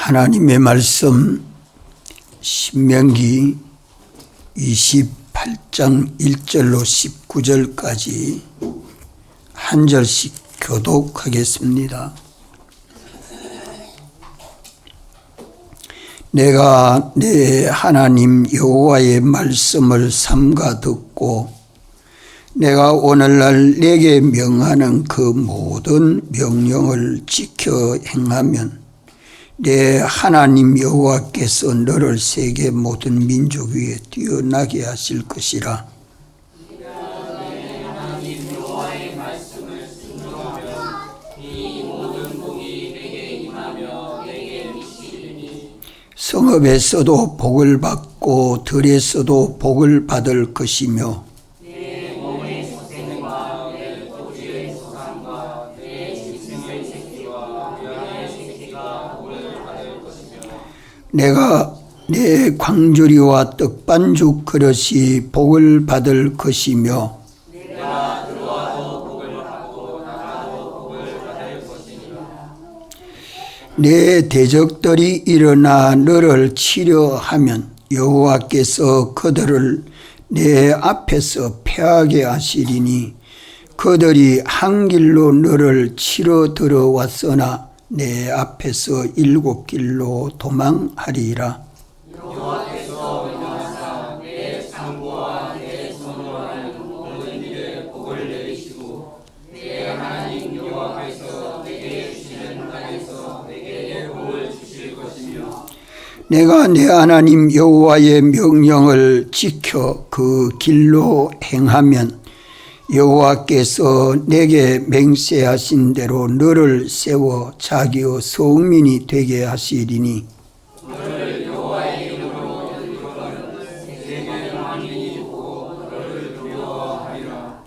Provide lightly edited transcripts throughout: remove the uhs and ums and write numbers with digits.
하나님의 말씀 신명기 28장 1절로 19절까지 한 절씩 교독하겠습니다. 내가 내 하나님 여호와의 말씀을 삼가 듣고 내가 오늘날 내게 명하는 그 모든 명령을 지켜 행하면 내 하나님 여호와께서 너를 세계 모든 민족 위에 뛰어나게 하실 것이라. 성읍에서도 복을 받고 들에서도 복을 받을 것이며 내가 내 광주리와 떡반죽 그릇이 복을 받을 것이며 내가 들어와도 복을 받고 나가도 복을 받을 것이니라. 내 대적들이 일어나 너를 치려 하면 여호와께서 그들을 내 앞에서 패하게 하시리니 그들이 한 길로 너를 치러 들어왔으나 내 앞에서 7길로 도망하리라. 여호와께서 명하사 내 창고와 내 손으로 하는 모든 일에 복을 내리시고 내 하나님 여호와께서 내게 주시는 땅에서 내게 복을 주실 것이며 내가 내 하나님 여호와의 명령을 지켜 그 길로 행하면 여호와께서 내게 맹세하신 대로 너를 세워 자기의 성민이 되게 하시리니 너를 여호와의 이름으로 일컬은 세계 만민이 보고 너를 두려워하리라.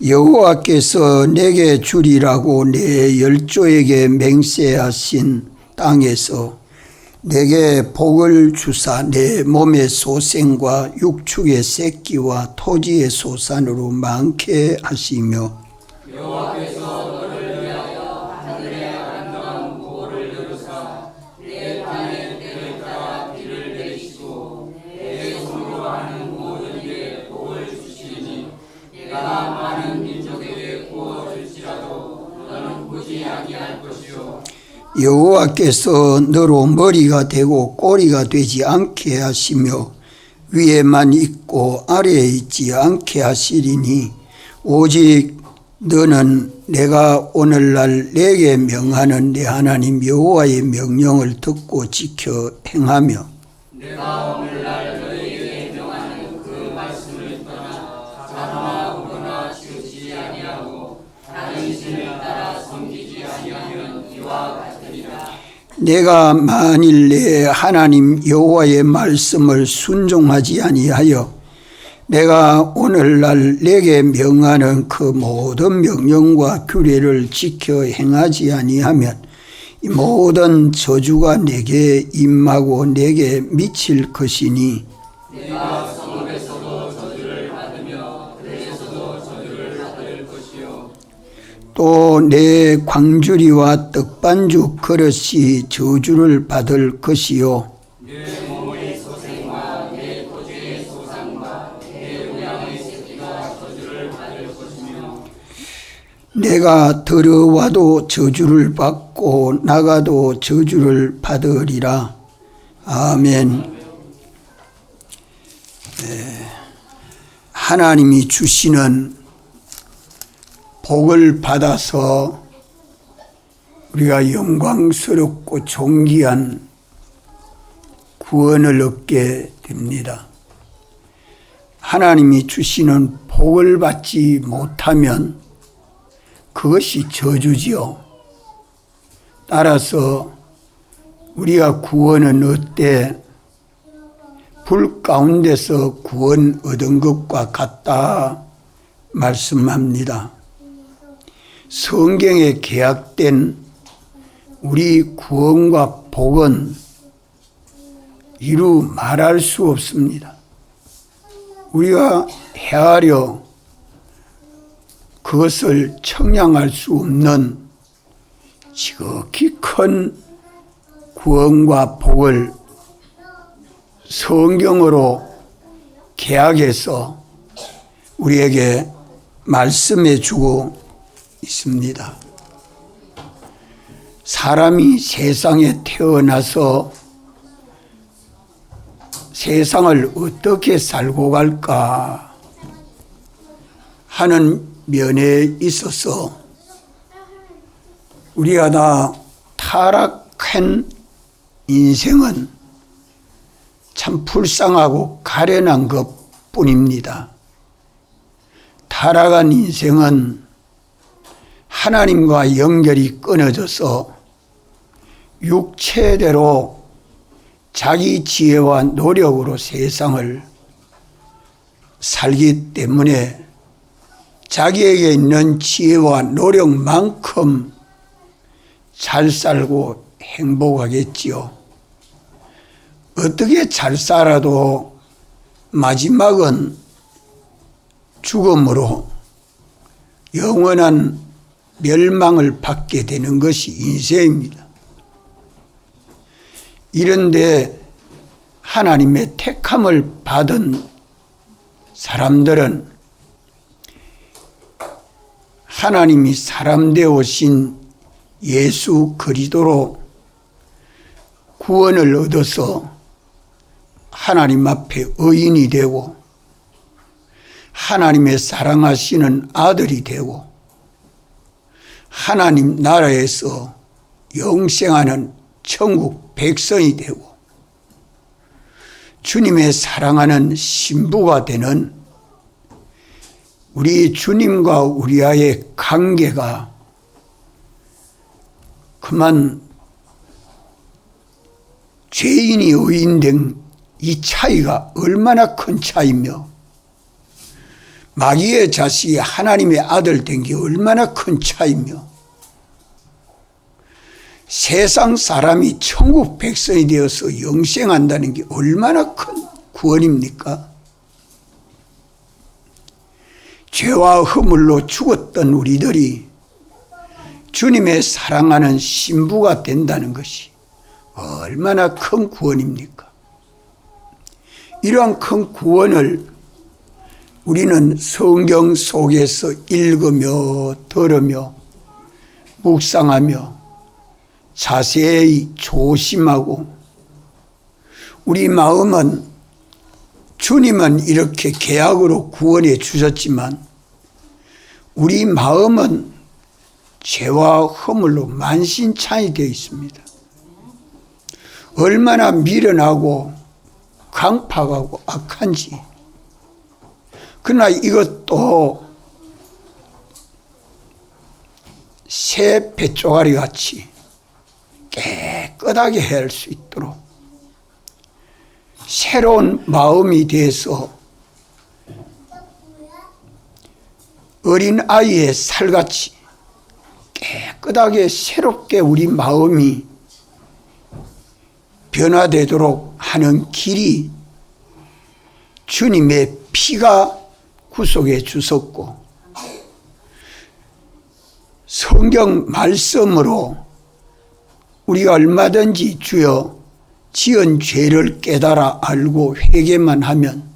여호와께서 내게 주리라고 내 열조에게 맹세하신 땅에서 내게 복을 주사 내 몸의 소생과 육축의 새끼와 토지의 소산으로 많게 하시며 여호와께서 너를 위하여 하늘의 아름다운 보호를 이루사 내 땅에 때를 따라 비를 내리시고 내 손으로 하는 모든 일에 복을 주시니 내가 많은 민족에게 구워 줄지라도 너는 보지 아니할 것이요 여호와께서 너로 머리가 되고 꼬리가 되지 않게 하시며 위에만 있고 아래에 있지 않게 하시리니 오직 너는 내가 오늘날 내게 명하는 내 하나님 여호와의 명령을 듣고 지켜 행하며 내가 오늘날 너희에게 명하는 그 말씀을 떠나 자랑하거나 치우치지 아니하고 다른 신을 따라 섬기지 아니하면 이와 같으리라. 내가 만일 내 하나님 여호와의 말씀을 순종하지 아니하여 내가 오늘날 내게 명하는 그 모든 명령과 규례를 지켜 행하지 아니하면 이 모든 저주가 내게 임하고 내게 미칠 것이니 내가 성읍에서도 저주를 받으며 들에서도 저주를 받을 것이요 또 내 광주리와 떡반죽 그릇이 저주를 받을 것이요 내 몸의 소생과 내 토지의 소산과 내 우양의 새끼가 저주를 받을 것이며 내가 들어와도 저주를 받고 나가도 저주를 받으리라. 아멘. 하나님이 주시는 복을 받아서 우리가 영광스럽고 존귀한 구원을 얻게 됩니다. 하나님이 주시는 복을 받지 못하면 그것이 저주지요. 따라서 우리가 구원은 얻되 불 가운데서 구원 얻은 것과 같다 말씀합니다. 성경에 계약된 우리 구원과 복은 이루 말할 수 없습니다. 우리가 헤아려 그것을 청량할 수 없는 지극히 큰 구원과 복을 성경으로 개혁해서 우리에게 말씀해 주고 있습니다. 사람이 세상에 태어나서 세상을 어떻게 살고 갈까 하는 면에 있어서 우리가 다 타락한 인생은 참 불쌍하고 가련한 것뿐입니다. 타락한 인생은 하나님과 연결이 끊어져서 육체대로 자기 지혜와 노력으로 세상을 살기 때문에 자기에게 있는 지혜와 노력만큼 잘 살고 행복하겠지요. 어떻게 잘 살아도 마지막은 죽음으로 영원한 멸망을 받게 되는 것이 인생입니다. 이런데 하나님의 택함을 받은 사람들은 하나님이 사람 되어 오신 예수 그리스도로 구원을 얻어서 하나님 앞에 의인이 되고 하나님의 사랑하시는 아들이 되고 하나님 나라에서 영생하는 천국 백성이 되고 주님의 사랑하는 신부가 되는 우리 주님과 우리와의 관계가 그만 죄인이 의인된 이 차이가 얼마나 큰 차이며 마귀의 자식이 하나님의 아들 된 게 얼마나 큰 차이며 세상 사람이 천국 백성이 되어서 영생한다는 게 얼마나 큰 구원입니까? 죄와 허물로 죽었던 우리들이 주님의 사랑하는 신부가 된다는 것이 얼마나 큰 구원입니까? 이러한 큰 구원을 우리는 성경 속에서 읽으며 들으며 묵상하며 자세히 조심하고 우리 마음은 주님은 이렇게 계약으로 구원해 주셨지만 우리 마음은 죄와 허물로 만신창이 되어 있습니다. 얼마나 미련하고 강팍하고 악한지. 그러나 이것도 새 뱃조가리 같이 깨끗하게 할 수 있도록 새로운 마음이 돼서 어린아이의 살같이 깨끗하게 새롭게 우리 마음이 변화되도록 하는 길이 주님의 피가 구속해 주셨고 성경 말씀으로 우리가 얼마든지 주여 지은 죄를 깨달아 알고 회개만 하면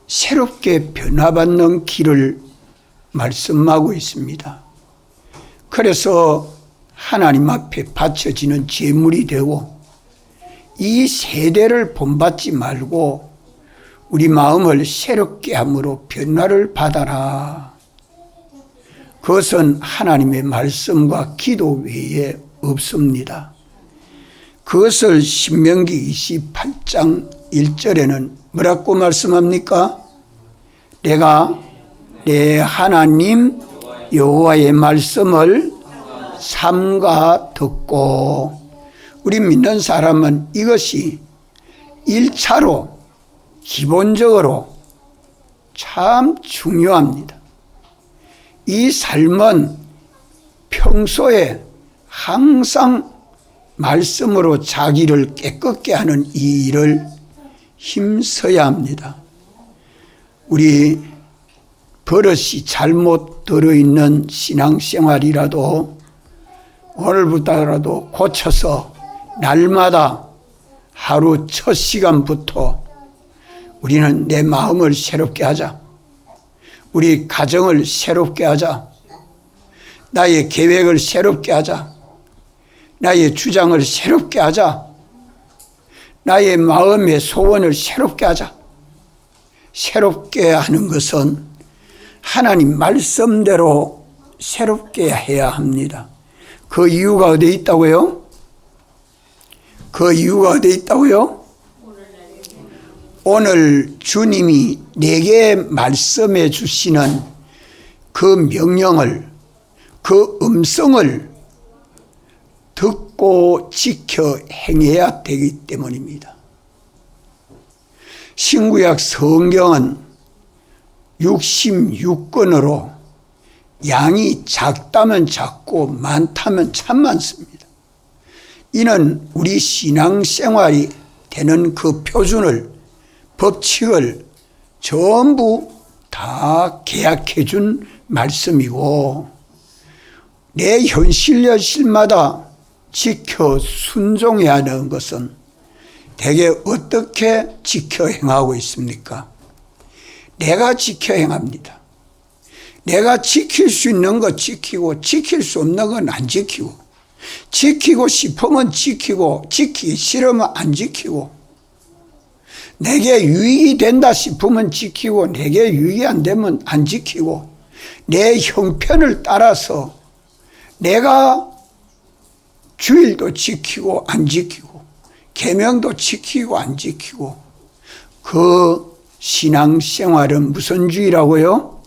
새롭게 변화받는 길을 말씀하고 있습니다. 그래서 하나님 앞에 바쳐지는 제물이 되고 이 세대를 본받지 말고 우리 마음을 새롭게 함으로 변화를 받아라. 그것은 하나님의 말씀과 기도 외에 없습니다. 그것을 신명기 28장 1절에는 뭐라고 말씀합니까? 내가 내 하나님 여호와의 말씀을 삼가 듣고 우리 믿는 사람은 이것이 1차로 기본적으로 참 중요합니다. 이 삶은 평소에 항상 말씀으로 자기를 깨끗게 하는 이 일을 힘써야 합니다. 우리 버릇이 잘못 들어있는 신앙생활이라도 오늘부터라도 고쳐서 날마다 하루 첫 시간부터 우리는 내 마음을 새롭게 하자. 우리 가정을 새롭게 하자. 나의 계획을 새롭게 하자. 나의 주장을 새롭게 하자. 나의 마음의 소원을 새롭게 하자. 새롭게 하는 것은 하나님 말씀대로 새롭게 해야 합니다. 그 이유가 어디에 있다고요? 그 이유가 어디에 있다고요? 오늘 주님이 내게 말씀해 주시는 그 명령을, 그 음성을 듣고 지켜 행해야 되기 때문입니다. 신구약 성경은 66권으로 양이 작다면 작고 많다면 참 많습니다. 이는 우리 신앙생활이 되는 그 표준을, 법칙을 전부 다 계약해 준 말씀이고, 내 현실마다 지켜 순종해야 하는 것은 대개 어떻게 지켜 행하고 있습니까? 내가 지켜 행합니다. 내가 지킬 수 있는 거 지키고 지킬 수 없는 건 안 지키고, 지키고 싶으면 지키고 지키기 싫으면 안 지키고, 내게 유익이 된다 싶으면 지키고 내게 유익이 안 되면 안 지키고, 내 형편을 따라서 내가 주일도 지키고 안 지키고 계명도 지키고 안 지키고, 그 신앙생활은 무슨 주의라고요?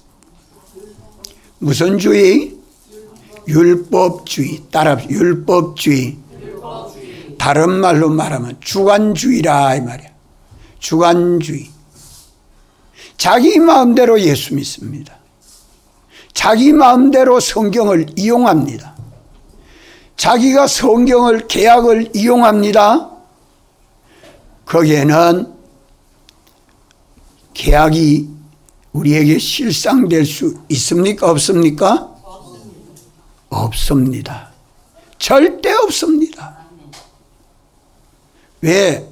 무슨 주의? 율법주의. 따라 율법주의. 다른 말로 말하면 주관주의라 이 말이야. 주관주의. 자기 마음대로 예수 믿습니다. 자기 마음대로 성경을 이용합니다. 자기가 성경을, 계약을 이용합니다. 거기에는 계약이 우리에게 실상될 수 있습니까? 없습니까? 없습니다. 절대 없습니다. 왜?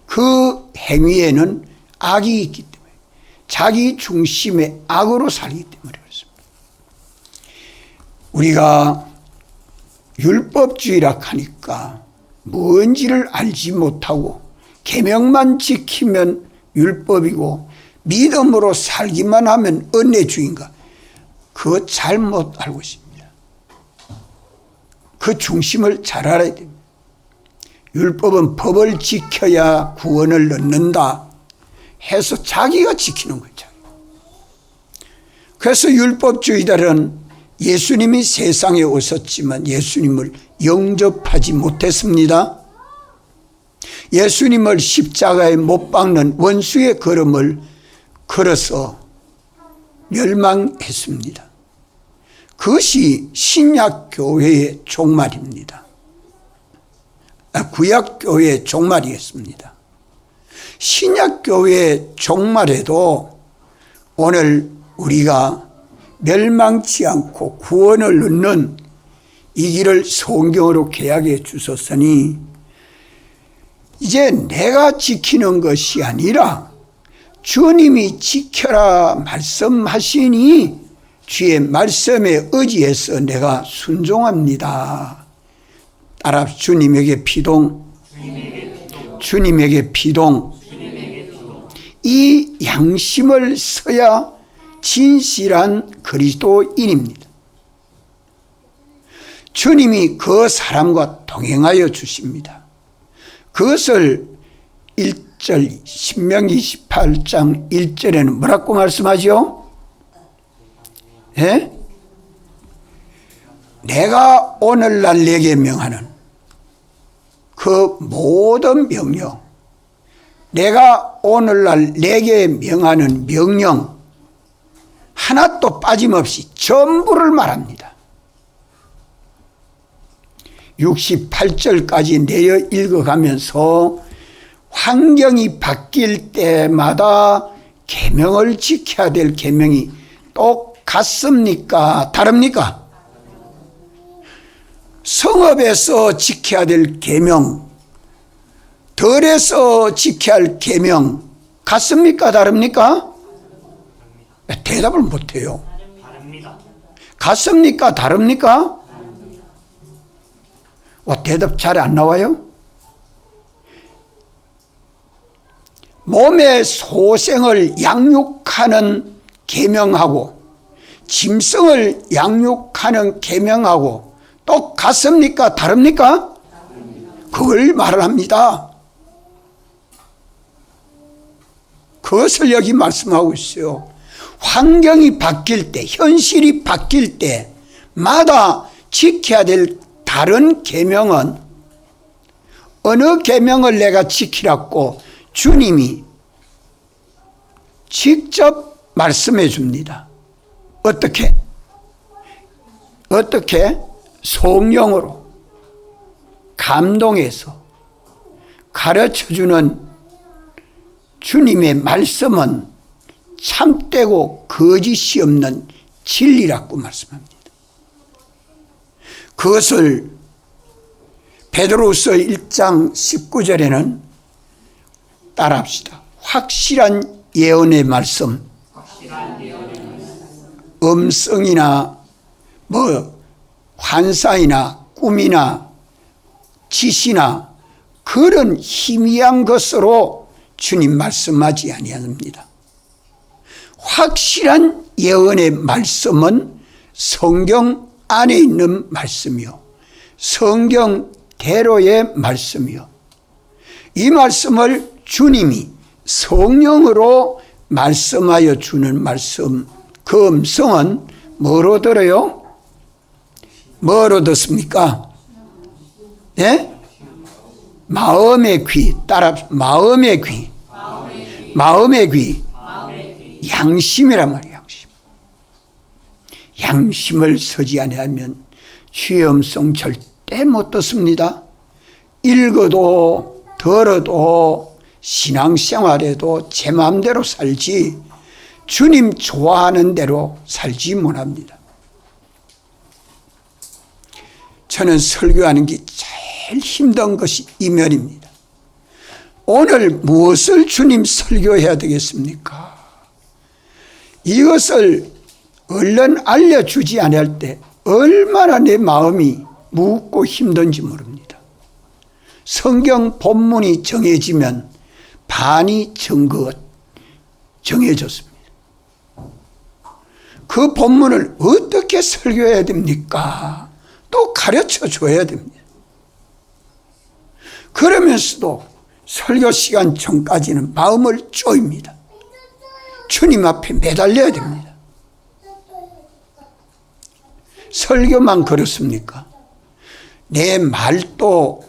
그 행위에는 악이 있기 때문에, 자기 중심의 악으로 살기 때문에 그렇습니다. 우리가 율법주의라 하니까 뭔지를 알지 못하고 계명만 지키면 율법이고 믿음으로 살기만 하면 은혜주의인가? 그거 잘못 알고 있습니다. 그 중심을 잘 알아야 됩니다. 율법은 법을 지켜야 구원을 얻는다 해서 자기가 지키는 거죠. 그래서 율법주의자들은 예수님이 세상에 오셨지만 예수님을 영접하지 못했습니다. 예수님을 십자가에 못 박는 원수의 걸음을 걸어서 멸망했습니다. 그것이 신약교회의 종말입니다. 구약교회의 종말이었습니다. 신약교회의 종말에도 오늘 우리가 멸망치 않고 구원을 얻는 이 길을 성경으로 계약해 주셨으니 이제 내가 지키는 것이 아니라 주님이 지켜라 말씀하시니 주의 말씀에 의지해서 내가 순종합니다. 따라 주님에게 피동, 주님에게 피동. 이 양심을 써야 진실한 그리스도인입니다. 주님이 그 사람과 동행하여 주십니다. 그것을 1절 신명기 28장 1절에는 뭐라고 말씀하죠? 예? 내가 오늘날 내게 명하는 그 모든 명령, 내가 오늘날 내게 명하는 명령 하나도 빠짐없이 전부를 말합니다. 68절까지 내려 읽어가면서 환경이 바뀔 때마다 계명을 지켜야 될 계명이 똑같습니까? 다릅니까? 성읍에서 지켜야 될 계명, 덜에서 지켜야 할 계명 같습니까? 다릅니까? 대답을 못해요. 다릅니다. 같습니까? 다릅니까? 대답 잘 안 나와요? 몸의 소생을 양육하는 계명하고 짐승을 양육하는 계명하고 또 같습니까? 다릅니까? 그걸 말을 합니다. 그것을 여기 말씀하고 있어요. 환경이 바뀔 때, 현실이 바뀔 때마다 지켜야 될 다른 계명은 어느 계명을 내가 지키라고 주님이 직접 말씀해 줍니다. 어떻게? 성령으로 감동해서 가르쳐주는 주님의 말씀은 참되고 거짓이 없는 진리라고 말씀합니다. 그것을 베드로후서 1장 19절에는 따라합시다. 확실한 예언의 말씀, 음성이나 환상이나 꿈이나 지시나 그런 희미한 것으로 주님 말씀하지 아니합니다. 확실한 예언의 말씀은 성경 안에 있는 말씀이요, 성경대로의 말씀이요, 이 말씀을 주님이 성령으로 말씀하여 주는 말씀, 그 음성은 뭐로 들어요? 뭐로 듣습니까? 네? 마음의 귀. 따라 마음의 귀. 마음의 귀. 양심이란 말이에요. 양심을 서지 아니하면 주의 음성 절대 못 듣습니다. 읽어도 들어도 신앙생활에도 제 마음대로 살지 주님 좋아하는 대로 살지 못합니다. 저는 설교하는 게 제일 힘든 것이 이 면입니다. 오늘 무엇을 주님 설교해야 되겠습니까? 이것을 얼른 알려주지 않을 때 얼마나 내 마음이 무겁고 힘든지 모릅니다. 성경 본문이 정해지면 반이 정해졌습니다. 그 본문을 어떻게 설교해야 됩니까? 또 가르쳐 줘야 됩니다. 그러면서도 설교 시간 전까지는 마음을 쪼입니다. 주님 앞에 매달려야 됩니다. 설교만 그렇습니까? 내 말도,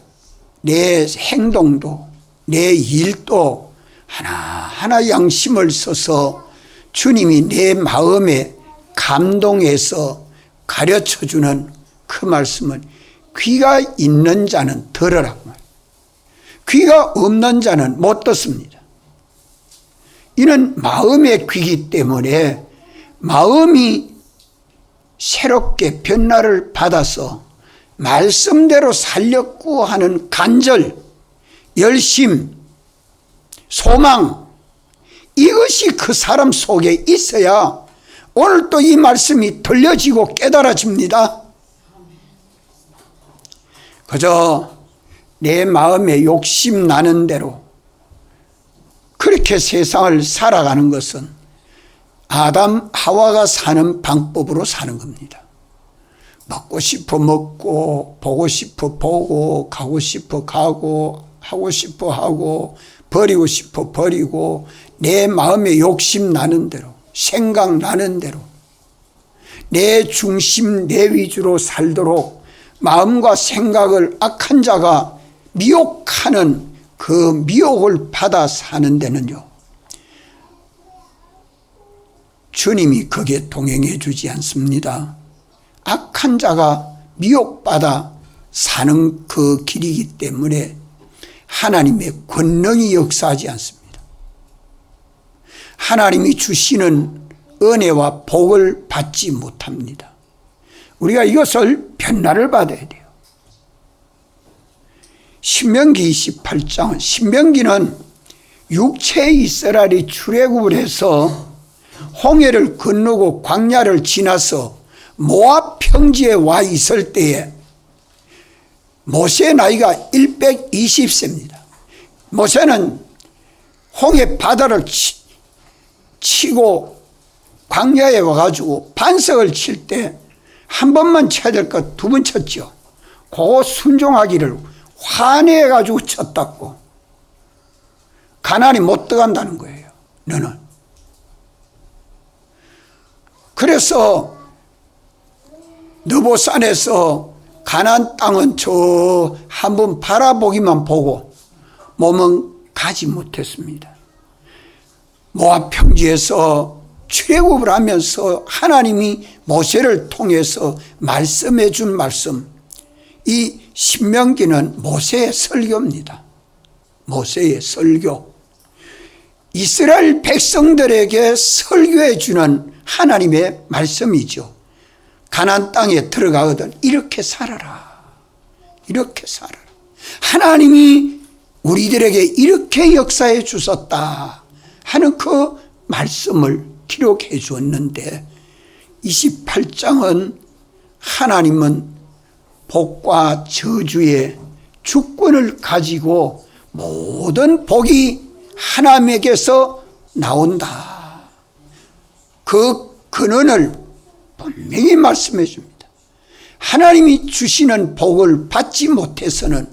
내 행동도, 내 일도 하나하나 양심을 써서 주님이 내 마음에 감동해서 가르쳐주는 그 말씀은 귀가 있는 자는 들으라고 말합니다. 귀가 없는 자는 못 듣습니다. 이는 마음의 귀이기 때문에 마음이 새롭게 변화를 받아서 말씀대로 살려고 하는 간절, 열심, 소망, 이것이 그 사람 속에 있어야 오늘 또 이 말씀이 들려지고 깨달아집니다. 그저 내 마음에 욕심 나는 대로 그렇게 세상을 살아가는 것은 아담 하와가 사는 방법으로 사는 겁니다. 먹고 싶어 먹고, 보고 싶어 보고, 가고 싶어 가고, 하고 싶어 하고, 버리고 싶어 버리고, 내 마음에 욕심 나는 대로, 생각 나는 대로 내 중심, 내 위주로 살도록 마음과 생각을 악한 자가 미혹하는 그 미혹을 받아 사는 데는요, 주님이 거기에 동행해 주지 않습니다. 악한 자가 미혹받아 사는 그 길이기 때문에 하나님의 권능이 역사하지 않습니다. 하나님이 주시는 은혜와 복을 받지 못합니다. 우리가 이것을 변화를 받아야 돼요. 신명기 28장, 신명기는 육체의 이스라엘이 출애굽을 해서 홍해를 건너고 광야를 지나서 모압 평지에 와 있을 때에 모세의 나이가 120세입니다. 모세는 홍해 바다를 치고 광야에 와가지고 반석을 칠 때 한 번만 쳐야 될 것 두 번 쳤죠. 그거 순종하기를 화내가지고 쳤다고. 가나안이 못 들어간다는 거예요. 너는. 그래서 느보산에서 가나안 땅은 저 한번 바라보기만 보고 몸은 가지 못했습니다. 모압 평지에서 출애굽을 하면서 하나님이 모세를 통해서 말씀해 준 말씀, 이 신명기는 모세의 설교입니다. 모세의 설교. 이스라엘 백성들에게 설교해 주는 하나님의 말씀이죠. 가나안 땅에 들어가거든 이렇게 살아라. 이렇게 살아라. 하나님이 우리들에게 이렇게 역사해 주셨다 하는 그 말씀을 기록해 주었는데 28장은 하나님은 복과 저주의 주권을 가지고 모든 복이 하나님에게서 나온다. 그 근원을 분명히 말씀해 줍니다. 하나님이 주시는 복을 받지 못해서는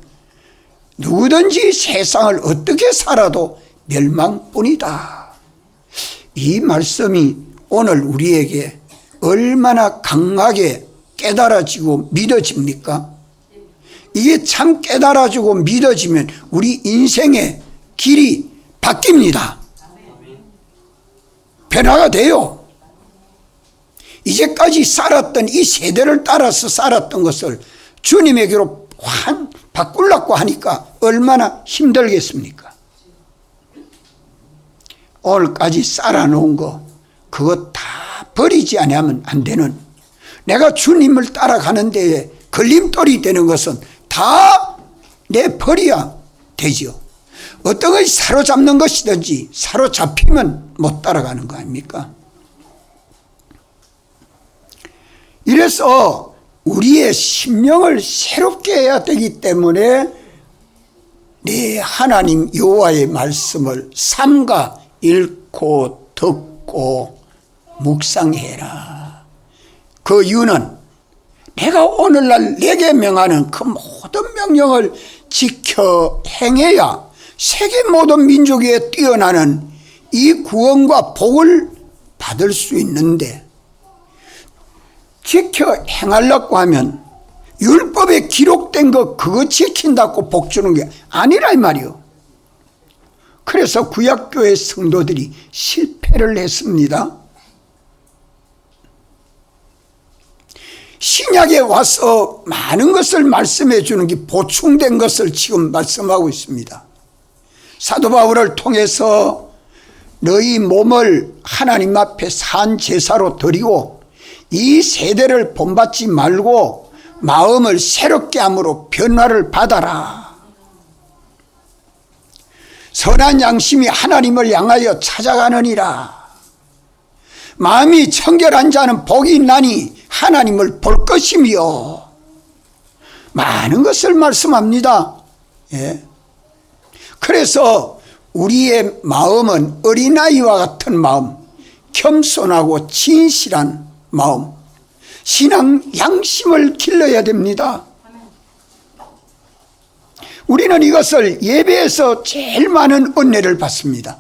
누구든지 세상을 어떻게 살아도 멸망뿐이다. 이 말씀이 오늘 우리에게 얼마나 강하게 깨달아지고 믿어집니까? 이게 참 깨달아지고 믿어지면 우리 인생의 길이 바뀝니다. 변화가 돼요. 이제까지 살았던 이 세대를 따라서 살았던 것을 주님에게로 바꾸려고 하니까 얼마나 힘들겠습니까? 오늘까지 쌓아놓은 거 그거 다 버리지 않으면 안 되는, 내가 주님을 따라가는 데에 걸림돌이 되는 것은 다 내버려야 되죠. 어떤 것이 사로잡는 것이든지 사로잡히면 못 따라가는 거 아닙니까? 이래서 우리의 심령을 새롭게 해야 되기 때문에 네 하나님 여호와의 말씀을 삼가 읽고 듣고 묵상해라. 그 이유는 내가 오늘날 내게 명하는 그 모든 명령을 지켜 행해야 세계 모든 민족 위에 뛰어나는 이 구원과 복을 받을 수 있는데, 지켜 행하려고 하면 율법에 기록된 거 그거 지킨다고 복 주는 게 아니라 이 말이요. 그래서 구약교회 성도들이 실패를 했습니다. 신약에 와서 많은 것을 말씀해 주는 게 보충된 것을 지금 말씀하고 있습니다. 사도 바울을 통해서 너희 몸을 하나님 앞에 산 제사로 드리고 이 세대를 본받지 말고 마음을 새롭게 함으로 변화를 받아라. 선한 양심이 하나님을 향하여 찾아가느니라. 마음이 청결한 자는 복이 있나니 하나님을 볼 것이며, 많은 것을 말씀합니다. 예. 그래서 우리의 마음은 어린아이와 같은 마음, 겸손하고 진실한 마음, 신앙 양심을 길러야 됩니다. 우리는 이것을 예배에서 제일 많은 은혜를 받습니다.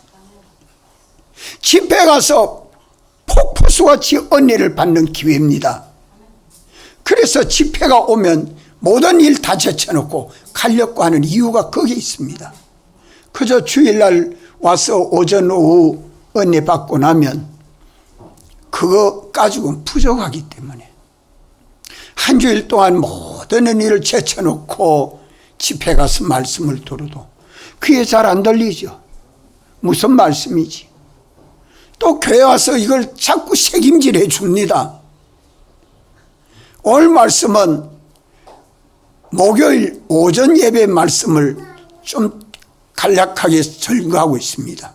집회 가서 폭포수같이 은혜를 받는 기회입니다. 그래서 집회가 오면 모든 일 다 제쳐놓고 가려고 하는 이유가 거기에 있습니다. 그저 주일날 와서 오전 오후 은혜 받고 나면 그거 가지고는 부족하기 때문에 한 주일 동안 모든 일을 제쳐놓고 집회 가서 말씀을 들어도 그게 잘 안 들리죠. 무슨 말씀이지? 또 교회 와서 이걸 자꾸 책임질 해 줍니다. 오늘 말씀은 목요일 오전 예배 말씀을 좀 간략하게 설교하고 있습니다.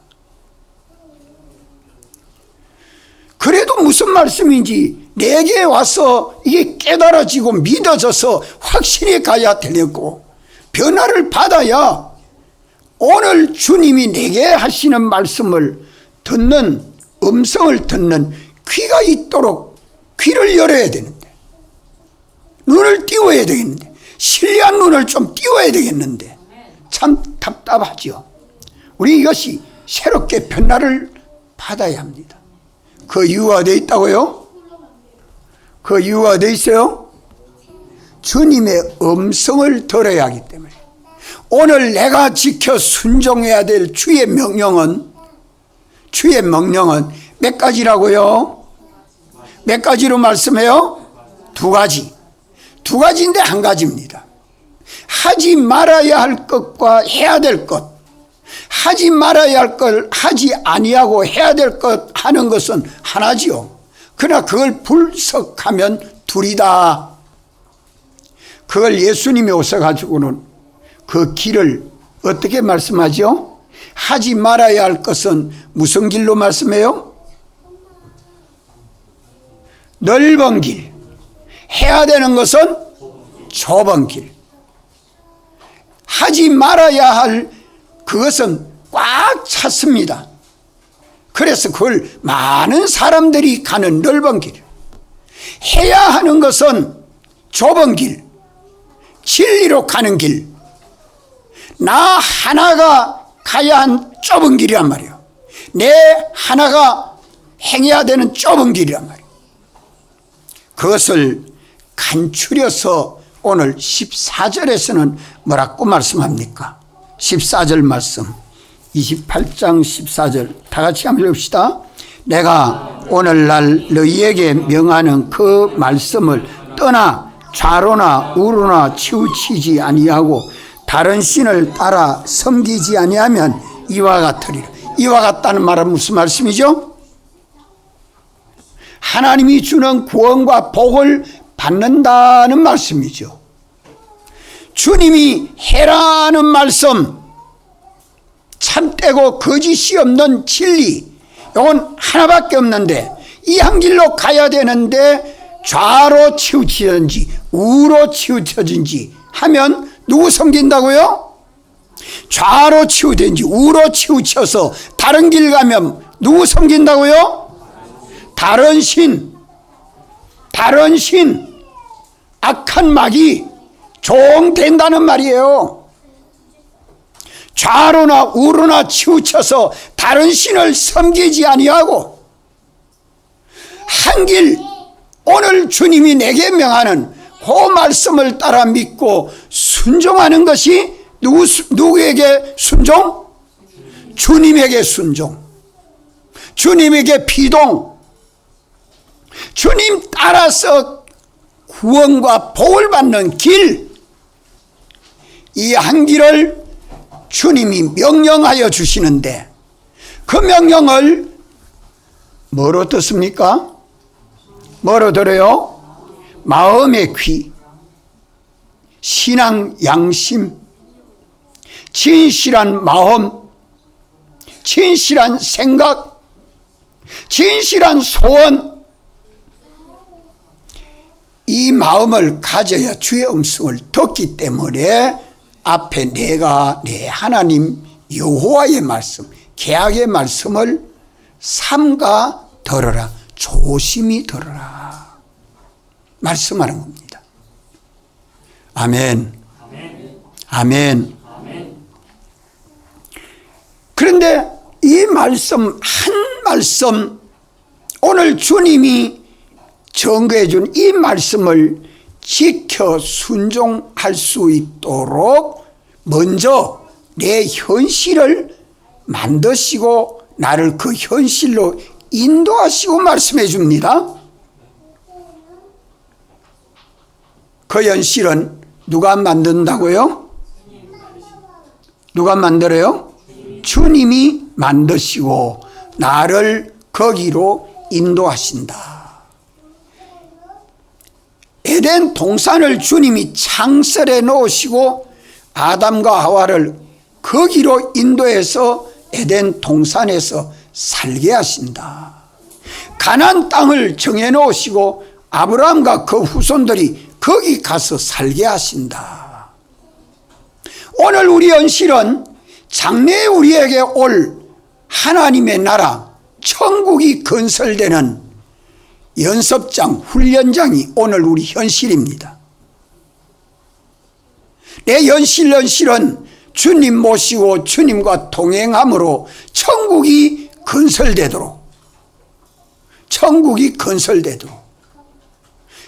그래도 무슨 말씀인지 내게 와서 이게 깨달아지고 믿어져서 확신이 가야 되고 변화를 받아야 오늘 주님이 내게 하시는 말씀을 듣는, 음성을 듣는 귀가 있도록 귀를 열어야 되는데, 눈을 띄워야 되겠는데, 신뢰한 눈을 좀 띄워야 되겠는데 참 답답하죠. 우리 이것이 새롭게 변화를 받아야 합니다. 그 이유가 어디에 있다고요? 그 이유가 어디에 있어요? 주님의 음성을 들어야 하기 때문에. 오늘 내가 지켜 순종해야 될 주의 명령은 몇 가지라고요? 몇 가지로 말씀해요? 두 가지인데 한 가지입니다. 하지 말아야 할 것과 해야 될 것, 하지 말아야 할 걸 하지 아니하고 해야 될 것 하는 것은 하나지요. 그러나 그걸 분석하면 둘이다. 그걸 예수님이 오셔가지고는 그 길을 어떻게 말씀하죠? 하지 말아야 할 것은 무슨 길로 말씀해요? 넓은 길. 해야 되는 것은 좁은 길. 하지 말아야 할 그것은 꽉 찼습니다. 그래서 그걸 많은 사람들이 가는 넓은 길. 해야 하는 것은 좁은 길, 진리로 가는 길. 나 하나가 가야 한 좁은 길이란 말이에요. 내 하나가 행해야 되는 좁은 길이란 말이에요. 그것을 간추려서 오늘 14절에서는 뭐라고 말씀합니까? 14절 말씀, 28장 14절 다 같이 한번 읽읍시다. 내가 오늘날 너희에게 명하는 그 말씀을 떠나 좌로나 우로나 치우치지 아니하고 다른 신을 따라 섬기지 아니하면 이와 같으리라. 이와 같다는 말은 무슨 말씀이죠? 하나님이 주는 구원과 복을 받는다는 말씀이죠. 주님이 해라는 말씀, 참되고 거짓이 없는 진리, 이건 하나밖에 없는데 이 한 길로 가야 되는데 좌로 치우치든지 우로 치우쳐든지 하면 누구 섬긴다고요? 좌로 치우든지 우로 치우쳐서 다른 길 가면 누구 섬긴다고요? 다른 신, 악한 마귀 종된다는 말이에요. 좌로나 우로나 치우쳐서 다른 신을 섬기지 아니하고 한 길, 오늘 주님이 내게 명하는 그 말씀을 따라 믿고 순종하는 것이 누구에게 순종? 주님에게 순종, 주님에게 비동, 주님 따라서 구원과 복을 받는 길, 이 한 길을 주님이 명령하여 주시는데 그 명령을 뭐로 듣습니까? 뭐로 들어요? 마음의 귀, 신앙 양심, 진실한 마음, 진실한 생각, 진실한 소원, 이 마음을 가져야 주의 음성을 듣기 때문에 앞에 내가 내 하나님 여호와의 말씀, 계약의 말씀을 삼가 들어라, 조심히 들어라 말씀하는 겁니다. 아멘. 아멘. 그런데 이 말씀 한 말씀, 오늘 주님이 증거해 준 이 말씀을 지켜 순종할 수 있도록 먼저 내 현실을 만드시고 나를 그 현실로 인도하시고 말씀해 줍니다. 그 현실은 누가 만든다고요? 누가 만들어요? 주님이 만드시고 나를 거기로 인도하신다. 에덴 동산을 주님이 창설해 놓으시고 아담과 하와를 거기로 인도해서 에덴 동산에서 살게 하신다. 가나안 땅을 정해 놓으시고 아브라함과 그 후손들이 거기 가서 살게 하신다. 오늘 우리 연실은 장래에 우리에게 올 하나님의 나라 천국이 건설되는 연습장, 훈련장이 오늘 우리 현실입니다. 내 연실은 주님 모시고 주님과 동행함으로 천국이 건설되도록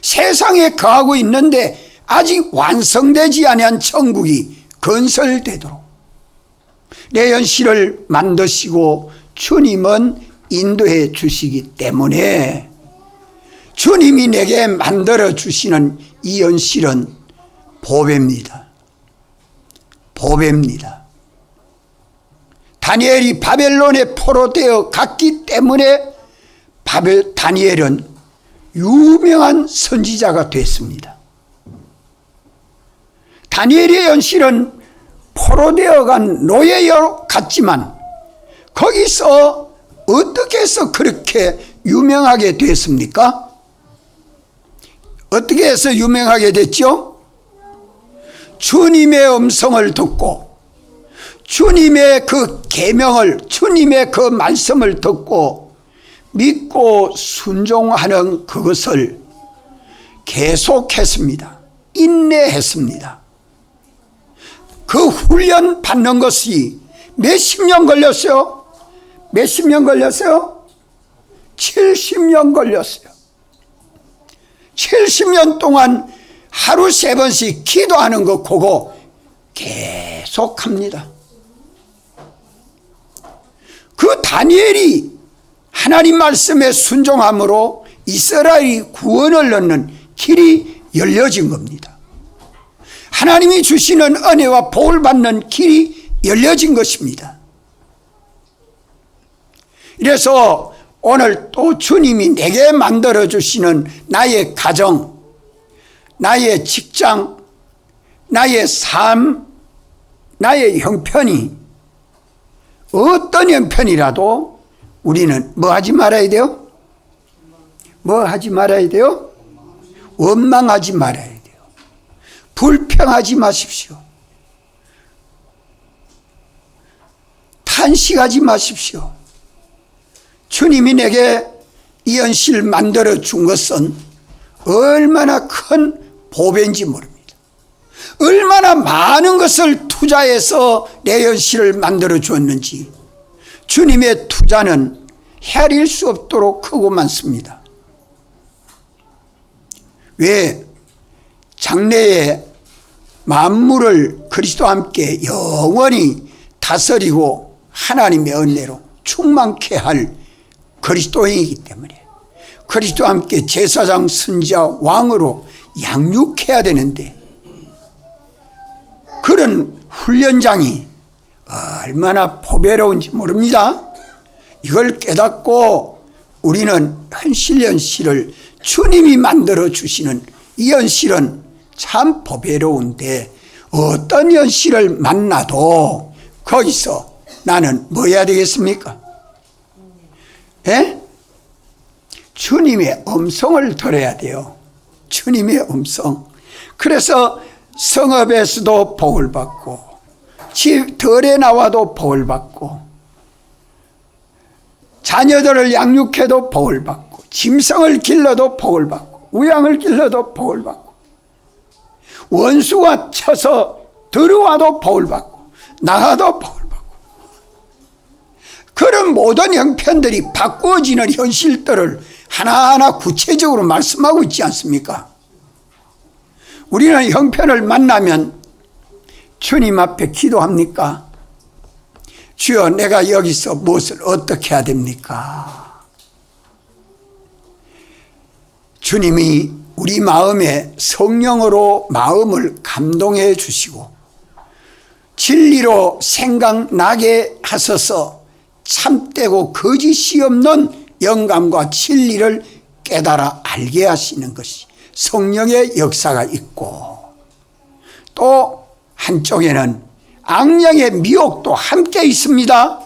세상에 거하고 있는데 아직 완성되지 아니한 천국이 건설되도록 내 연실을 만드시고 주님은 인도해 주시기 때문에 주님이 내게 만들어 주시는 이 연실은 보배입니다. 다니엘이 바벨론에 포로되어 갔기 때문에 다니엘은 유명한 선지자가 됐습니다. 다니엘의 연실은 포로되어 간 노예로 갔지만 거기서 어떻게 해서 그렇게 유명하게 됐습니까? 어떻게 해서 유명하게 됐죠? 주님의 음성을 듣고 주님의 그 계명을, 주님의 그 말씀을 듣고 믿고 순종하는 그것을 계속했습니다. 인내했습니다. 그 훈련 받는 것이 몇십 년 걸렸어요? 70년 걸렸어요. 70년 동안 하루 3번씩 기도하는 거 그거 계속합니다. 그 다니엘이 하나님 말씀에 순종함으로 이스라엘이 구원을 얻는 길이 열려진 겁니다. 하나님이 주시는 은혜와 복을 받는 길이 열려진 것입니다. 이래서 오늘 또 주님이 내게 만들어 주시는 나의 가정, 나의 직장, 나의 삶, 나의 형편이 어떤 형편이라도 우리는 뭐 하지 말아야 돼요? 원망하지 말아야 돼요. 불평하지 마십시오. 탄식하지 마십시오. 주님이 내게 이 현실 만들어 준 것은 얼마나 큰 보배인지 모릅니다. 얼마나 많은 것을 투자해서 내 현실을 만들어 주었는지 주님의 투자는 헤아릴 수 없도록 크고 많습니다. 왜? 장래에 만물을 그리스도와 함께 영원히 다스리고 하나님의 은혜로 충만케 할 그리스도인이기 때문에 그리스도와 함께 제사장, 선지자, 왕으로 양육해야 되는데 그런 훈련장이 얼마나 보배로운지 모릅니다. 이걸 깨닫고 우리는 현실을 주님이 만들어 주시는 이 현실은 참 보배로운데 어떤 현실을 만나도 거기서 나는 뭐 해야 되겠습니까? 주님의 음성을 들어야 돼요. 주님의 음성. 그래서 성읍에서도 복을 받고 집 덜에 나와도 복을 받고 자녀들을 양육해도 복을 받고 짐승을 길러도 복을 받고 우양을 길러도 복을 받고 원수가 쳐서 들어와도 복을 받고 나가도 복을 받고 그런 모든 형편들이 바꾸어지는 현실들을 하나하나 구체적으로 말씀하고 있지 않습니까? 우리는 형편을 만나면 주님 앞에 기도합니까? 주여, 내가 여기서 무엇을 어떻게 해야 됩니까? 주님이 우리 마음에 성령으로 마음을 감동해 주시고 진리로 생각나게 하셔서 참되고 거짓이 없는 영감과 진리를 깨달아 알게 하시는 것이 성령의 역사가 있고, 또 한쪽에는 악령의 미혹도 함께 있습니다.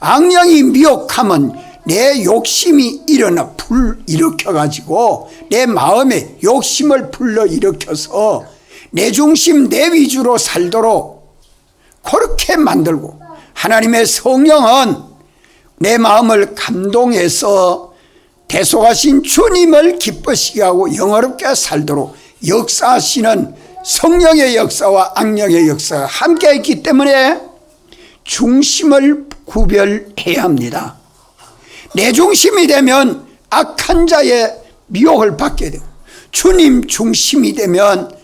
악령이 미혹하면 내 욕심이 일으켜가지고 내 마음에 욕심을 불러일으켜서 내 중심 내 위주로 살도록 그렇게 만들고, 하나님의 성령은 내 마음을 감동해서 대속하신 주님을 기쁘시게 하고 영화롭게 살도록 역사하시는 성령의 역사와 악령의 역사가 함께 있기 때문에 중심을 구별해야 합니다. 내 중심이 되면 악한 자의 미혹을 받게 되고, 주님 중심이 되면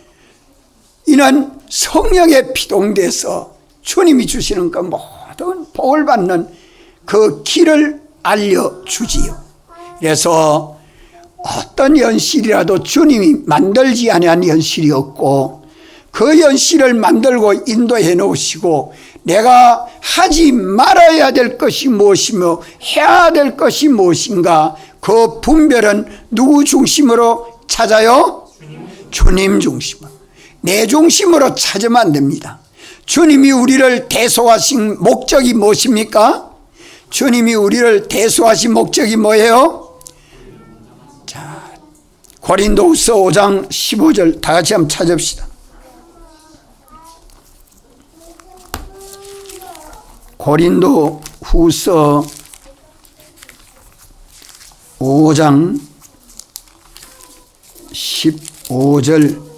이는 성령에 피동돼서 주님이 주시는 그 모든 복을 받는 그 길을 알려주지요. 그래서 어떤 현실이라도 주님이 만들지 아니한 현실이 없고, 그 현실을 만들고 인도해 놓으시고, 내가 하지 말아야 될 것이 무엇이며 해야 될 것이 무엇인가, 그 분별은 누구 중심으로 찾아요? 주님 중심으로. 내 중심으로 찾으면 안 됩니다. 주님이 우리를 대속하신 목적이 무엇입니까? 주님이 우리를 대속하신 목적이 뭐예요? 자, 고린도후서 5장 15절 다 같이 한번 찾읍시다. 고린도후서 5장 15절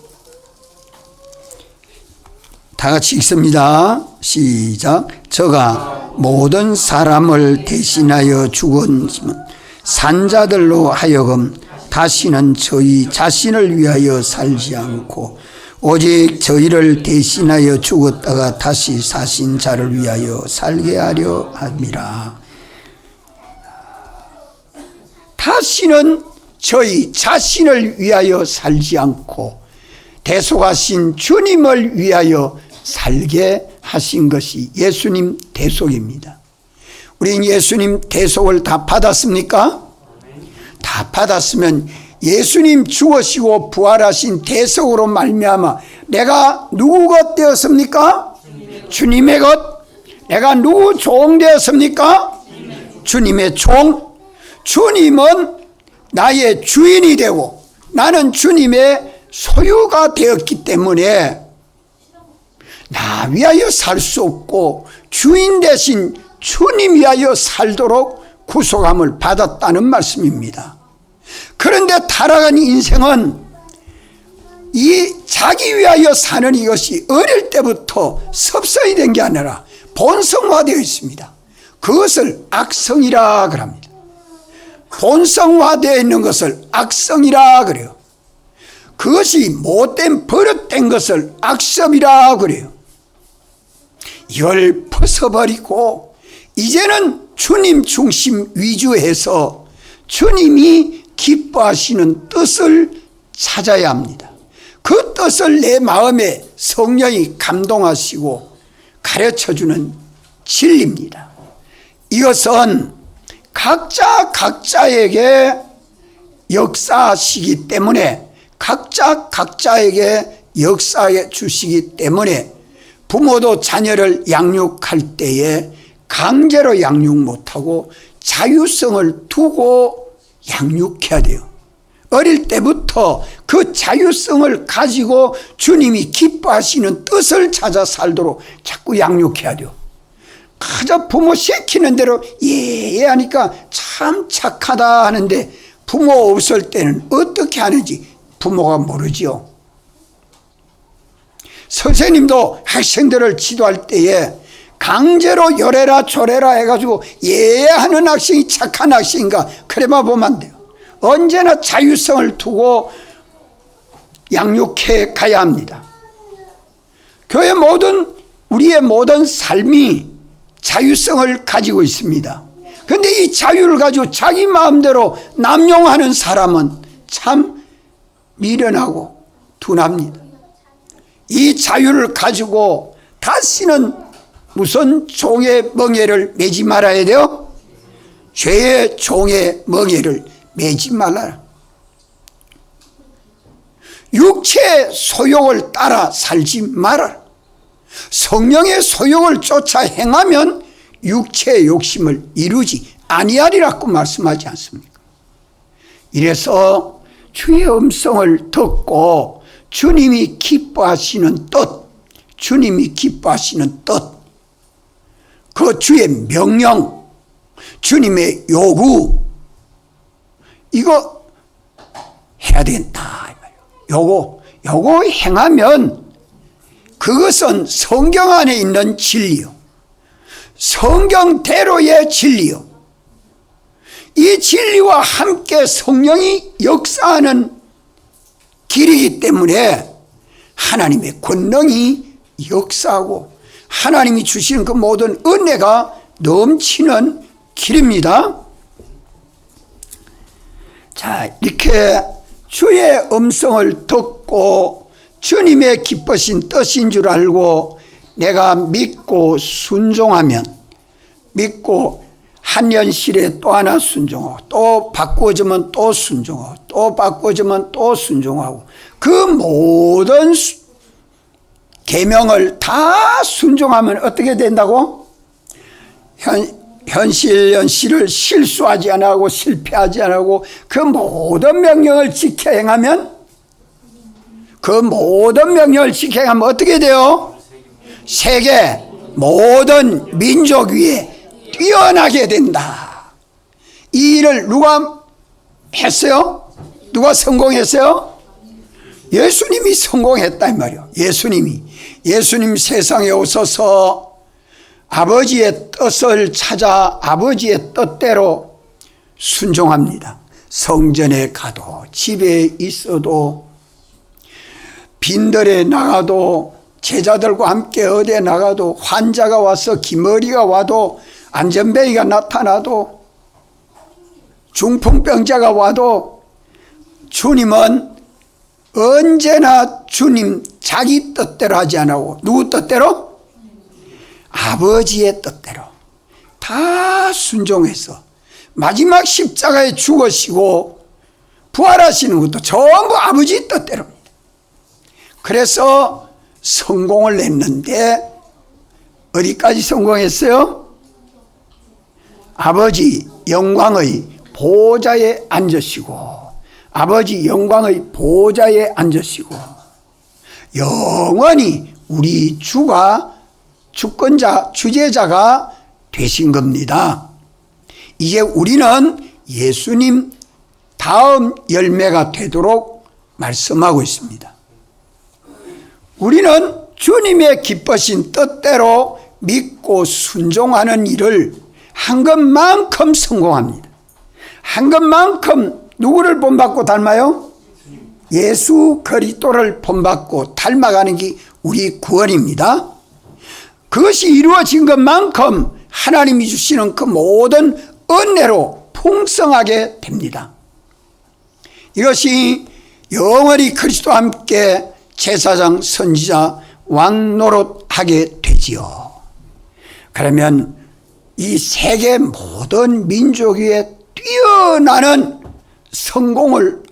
다 같이 읽습니다. 시작. 저가 모든 사람을 대신하여 죽은 산자들로 하여금 다시는 저희 자신을 위하여 살지 않고 오직 저희를 대신하여 죽었다가 다시 사신 자를 위하여 살게 하려 함이라. 다시는 저희 자신을 위하여 살지 않고 대속하신 주님을 위하여 살게 하신 것이 예수님 대속입니다. 우린 예수님 대속을 다 받았습니까? 다 받았으면 예수님 죽으시고 부활하신 대속으로 말미암아 내가 누구 것 되었습니까? 주님의 것. 내가 누구 종 되었습니까? 주님의 종. 주님은 나의 주인이 되고 나는 주님의 소유가 되었기 때문에 나 위하여 살 수 없고 주인 대신 주님 위하여 살도록 구속함을 받았다는 말씀입니다. 그런데 타락한 인생은 이 자기 위하여 사는 이것이 어릴 때부터 섭성이 된 게 아니라 본성화되어 있습니다. 그것을 악성이라 그럽니다. 본성화되어 있는 것을 악성이라 그래요. 그것이 못된 버릇된 것을 악습이라 그래요. 이걸 벗어버리고 이제는 주님 중심 위주해서 주님이 기뻐하시는 뜻을 찾아야 합니다. 그 뜻을 내 마음에 성령이 감동하시고 가르쳐주는 진리입니다. 이것은 각자에게 역사하시기 때문에 각자에게 역사해 주시기 때문에 부모도 자녀를 양육할 때에 강제로 양육 못하고 자유성을 두고 양육해야 돼요. 어릴 때부터 그 자유성을 가지고 주님이 기뻐하시는 뜻을 찾아 살도록 자꾸 양육해야 돼요. 그저 부모 시키는 대로 예 하니까 참 착하다 하는데 부모 없을 때는 어떻게 하는지 부모가 모르지요. 선생님도 학생들을 지도할 때에 강제로 요래라 조래라 해가지고 예 하는 학생이 착한 학생인가 그래만 보면 안 돼요. 언제나 자유성을 두고 양육해 가야 합니다. 교회 우리의 모든 삶이 자유성을 가지고 있습니다. 그런데 이 자유를 가지고 자기 마음대로 남용하는 사람은 참 미련하고 둔합니다. 이 자유를 가지고 다시는 무슨 종의 멍에를 매지 말아야 돼요? 죄의 종의 멍에를 매지 말아라. 육체의 소욕을 따라 살지 말아라. 성령의 소욕을 쫓아 행하면 육체의 욕심을 이루지 아니하리라고 말씀하지 않습니까? 이래서 주의 음성을 듣고 주님이 기뻐하시는 뜻, 주님이 기뻐하시는 뜻, 그 주의 명령, 주님의 요구, 이거 해야 된다. 요거 행하면 그것은 성경 안에 있는 진리요, 성경대로의 진리요, 이 진리와 함께 성령이 역사하는 길이기 때문에 하나님의 권능이 역사하고 하나님이 주시는 그 모든 은혜가 넘치는 길입니다. 자, 이렇게 주의 음성을 듣고 주님의 기쁘신 뜻인 줄 알고 내가 믿고 순종하면, 믿고 한 현실에 또 하나 순종하고, 또 바꾸어지면 또 순종하고, 또 바꾸어지면 또 순종하고, 그 모든 계명을 다 순종하면 어떻게 된다고? 현실을 실수하지 않고 실패하지 않고 그 모든 명령을 지켜 행하면, 그 모든 명령을 지켜 행하면 어떻게 돼요? 세계 모든 민족 위에 뛰어나게 된다. 이 일을 누가 했어요? 누가 성공했어요? 예수님이 성공했다 이 말이에요. 예수님 세상에 오셔서 아버지의 뜻을 찾아 아버지의 뜻대로 순종합니다. 성전에 가도, 집에 있어도, 빈들에 나가도, 제자들과 함께 어디에 나가도, 환자가 와서 기머리가 와도, 안전뱅이가 나타나도, 중풍병자가 와도 주님은 언제나 주님 자기 뜻대로 하지 않고 누구 뜻대로? 아버지의 뜻대로 다 순종해서 마지막 십자가에 죽으시고 부활하시는 것도 전부 아버지 뜻대로입니다. 그래서 성공을 냈는데 어디까지 성공했어요? 아버지 영광의 보좌에 앉으시고, 아버지 영광의 보좌에 앉으시고 영원히 우리 주가, 주권자, 주제자가 되신 겁니다. 이제 우리는 예수님 다음 열매가 되도록 말씀하고 있습니다. 우리는 주님의 기쁘신 뜻대로 믿고 순종하는 일을 한 것만큼 성공합니다. 한 것만큼 누구를 본받고 닮아요? 예수 그리스도를 본받고 닮아가는 게 우리 구원입니다. 그것이 이루어진 것만큼 하나님이 주시는 그 모든 은혜로 풍성하게 됩니다. 이것이 영원히 그리스도와 함께 제사장, 선지자, 왕 노릇하게 되지요. 그러면 이 세계 모든 민족 위에 뛰어나는 성공을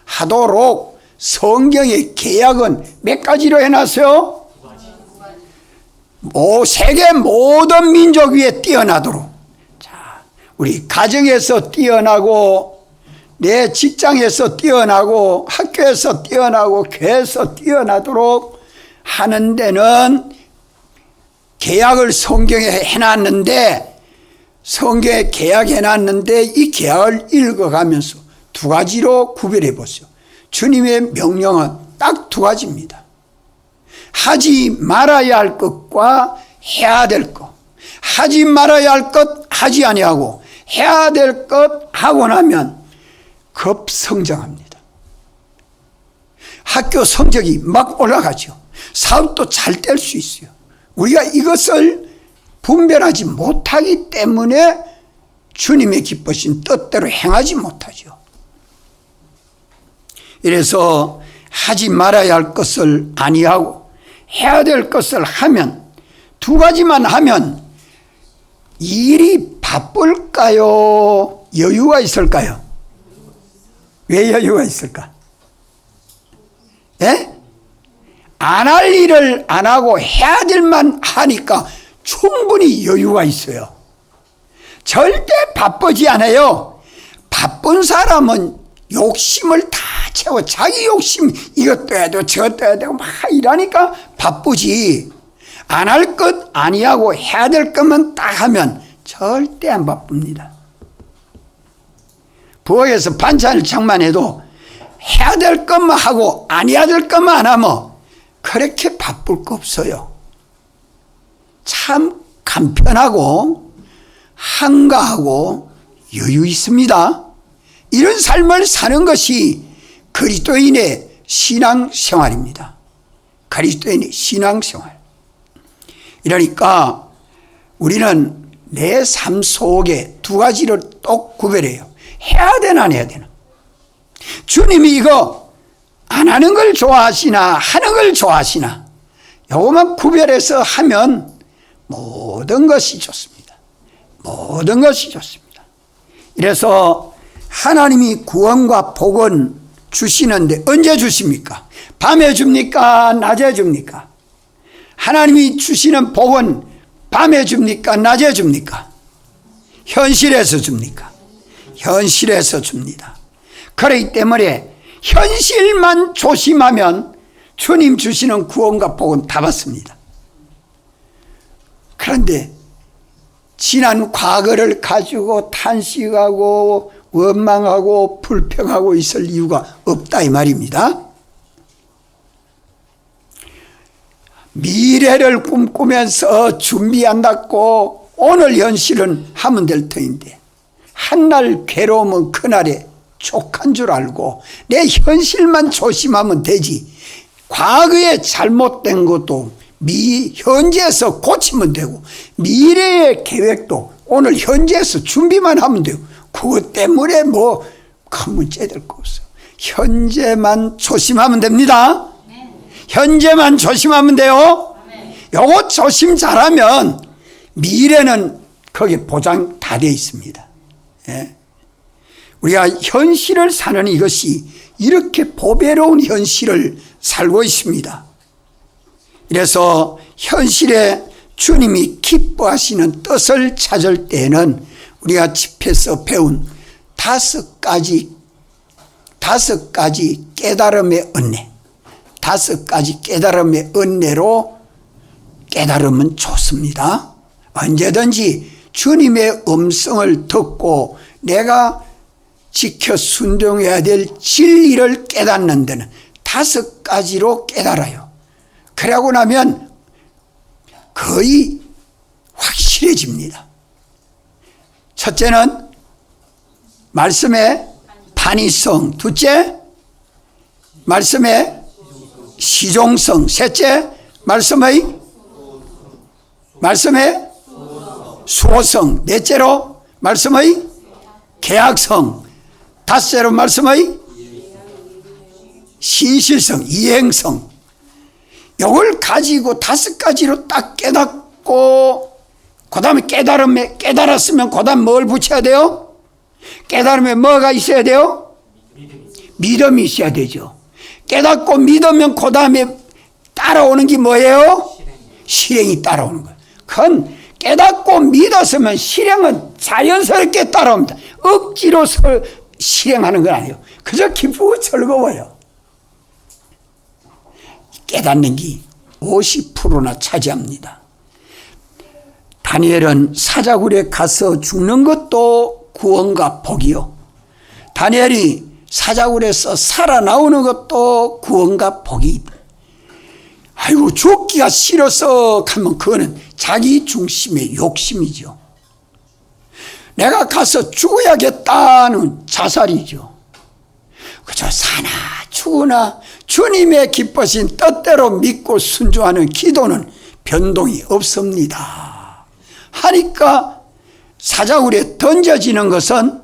하도록 성경의 계약은 몇 가지로 해놨어요? 세계 모든 민족 위에 뛰어나도록. 자, 우리 가정에서 뛰어나고, 내 직장에서 뛰어나고, 학교에서 뛰어나고, 교회에서 뛰어나도록 하는 데는 계약을 성경에 해놨는데, 성경에 계약해놨는데 이 계약을 읽어가면서 두 가지로 구별해 보세요. 주님의 명령은 딱 두 가지입니다. 하지 말아야 할 것과 해야 될 것. 하지 말아야 할 것 하지 아니하고 해야 될 것 하고 나면 급성장합니다. 학교 성적이 막 올라가죠. 사업도 잘 될 수 있어요. 우리가 이것을 분별하지 못하기 때문에 주님의 기쁘신 뜻대로 행하지 못하죠. 이래서 하지 말아야 할 것을 아니하고 해야 될 것을 하면, 두 가지만 하면 일이 바쁠까요? 여유가 있을까요? 왜 여유가 있을까? 예? 안 할 일을 안 하고 해야 될만 하니까 충분히 여유가 있어요. 절대 바쁘지 않아요. 바쁜 사람은 욕심을 다 채워 자기 욕심 이것도 해야 되고 저것도 해야 되고 막 이러니까 바쁘지. 안 할 것 아니하고 해야 될 것만 딱 하면 절대 안 바쁩니다. 부엌에서 반찬을 장만해도 해야 될 것만 하고 안 해야 될 것만 안 하면 그렇게 바쁠 거 없어요. 참 간편하고 한가하고 여유 있습니다. 이런 삶을 사는 것이 그리스도인의 신앙생활입니다. 그리스도인의 신앙생활. 이러니까 우리는 내 삶 속에 두 가지를 똑 구별해요. 해야 되나 안 해야 되나. 주님이 이거 안 하는 걸 좋아하시나 하는 걸 좋아하시나 요것만 구별해서 하면 모든 것이 좋습니다. 모든 것이 좋습니다. 이래서 하나님이 구원과 복은 주시는데 언제 주십니까? 밤에 줍니까? 낮에 줍니까? 하나님이 주시는 복은 밤에 줍니까? 낮에 줍니까? 현실에서 줍니까? 현실에서 줍니다. 그렇기 때문에 현실만 조심하면 주님 주시는 구원과 복은 다 받습니다. 그런데 지난 과거를 가지고 탄식하고 원망하고 불평하고 있을 이유가 없다 이 말입니다. 미래를 꿈꾸면서 준비한다고 오늘 현실은 하면 될 터인데 한날 괴로움은 그날에 족한 줄 알고 내 현실만 조심하면 되지. 과거에 잘못된 것도 현재에서 고치면 되고 미래의 계획도 오늘 현재에서 준비만 하면 되고 그것 때문에 뭐 큰 문제 될 거 없어요. 현재만 조심하면 됩니다. 현재만 조심하면 돼요. 요거 조심 잘하면 미래는 거기 보장 다 되어 있습니다. 예. 우리가 현실을 사는 이것이 이렇게 보배로운 현실을 살고 있습니다. 그래서 현실에 주님이 기뻐하시는 뜻을 찾을 때에는 우리가 집에서 배운 다섯 가지 깨달음의 은혜, 다섯 가지 깨달음의 은혜로 깨달으면 좋습니다. 언제든지 주님의 음성을 듣고 내가 지켜 순종해야 될 진리를 깨닫는 데는 다섯 가지로 깨달아요. 그러고 나면 거의 확실해집니다. 첫째는 말씀의 반의성, 둘째 말씀의 시종성, 셋째 말씀의 수호성, 넷째로 말씀의 계약성, 다섯째로 말씀의 신실성, 이행성. 이걸 가지고 다섯 가지로 딱 깨닫고 그 다음에 깨달았으면 그 다음 뭘 붙여야 돼요? 깨달음에 뭐가 있어야 돼요? 믿음이 있어야 되죠. 깨닫고 믿으면 그 다음에 따라오는 게 뭐예요? 실행이 따라오는 거예요. 그건 깨닫고 믿었으면 실행은 자연스럽게 따라옵니다. 억지로 실행하는 건 아니에요. 그저 기쁘고 즐거워요. 깨닫는 게 50%나 차지합니다. 다니엘은 사자굴에 가서 죽는 것도 구원과 복이요. 다니엘이 사자굴에서 살아나오는 것도 구원과 복이. 아이고 죽기가 싫어서 하면 그거는 자기 중심의 욕심이죠. 내가 가서 죽어야겠다는 자살이죠. 그저 사나 죽으나 주님의 기쁘신 뜻대로 믿고 순종하는 기도는 변동이 없습니다. 하니까 사자굴에 던져지는 것은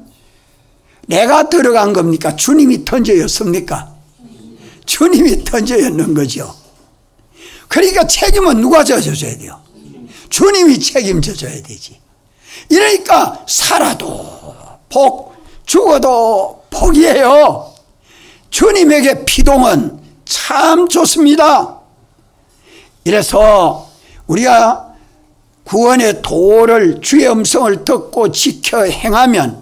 내가 들어간 겁니까? 주님이 던져였습니까? 주님이 던져였는 거죠. 그러니까 책임은 누가 져줘야 돼요? 주님이 책임져줘야 되지. 이러니까 살아도 복, 죽어도 복이에요. 주님에게 피동은 참 좋습니다. 이래서 우리가 구원의 도를 주의 음성을 듣고 지켜 행하면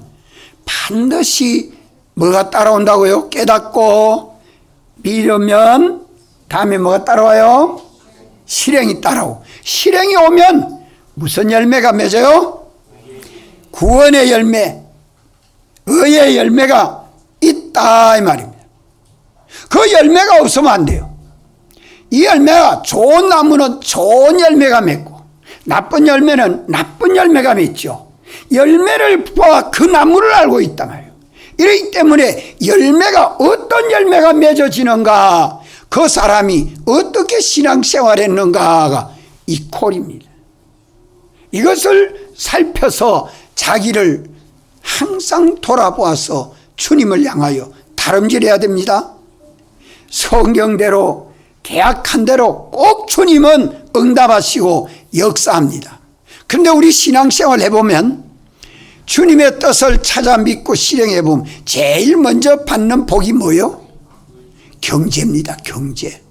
반드시 뭐가 따라온다고요? 깨닫고 믿으면 다음에 뭐가 따라와요? 실행이 따라오고, 실행이 오면 무슨 열매가 맺어요? 구원의 열매, 의의 열매가 있다 이 말입니다. 그 열매가 없으면 안 돼요. 이 열매가 좋은 나무는 좋은 열매가 맺고 나쁜 열매는 나쁜 열매가 맺죠. 열매를 봐 그 나무를 알고 있다 말이에요. 이러기 때문에 열매가 어떤 열매가 맺어지는가, 그 사람이 어떻게 신앙생활했는가가 이 콜입니다. 이것을 살펴서 자기를 항상 돌아보아서 주님을 향하여 다름질해야 됩니다. 성경대로 계약한 대로 꼭 주님은 응답하시고 역사합니다. 그런데 우리 신앙생활 해보면 주님의 뜻을 찾아 믿고 실행해보면 제일 먼저 받는 복이 뭐예요? 경제입니다. 경제.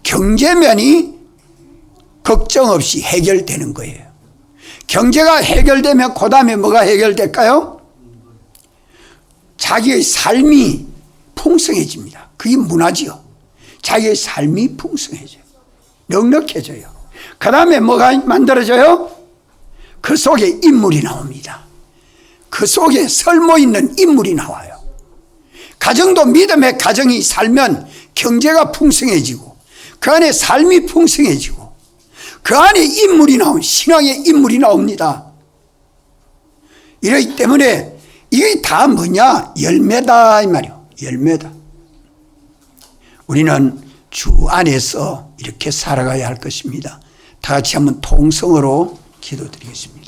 경제면이 걱정 없이 해결되는 거예요. 경제가 해결되면 그 다음에 뭐가 해결될까요? 자기의 삶이 풍성해집니다. 그게 문화지요. 자기의 삶이 풍성해져요. 넉넉해져요. 그 다음에 뭐가 만들어져요? 그 속에 인물이 나옵니다. 그 속에 설모 있는 인물이 나와요. 가정도 믿음의 가정이 살면 경제가 풍성해지고 그 안에 삶이 풍성해지고 그 안에 인물이 신앙의 인물이 나옵니다. 이러기 때문에 이게 다 뭐냐? 열매다 이 말이에요. 열매다. 우리는 주 안에서 이렇게 살아가야 할 것입니다. 다 같이 한번 통성으로 기도드리겠습니다.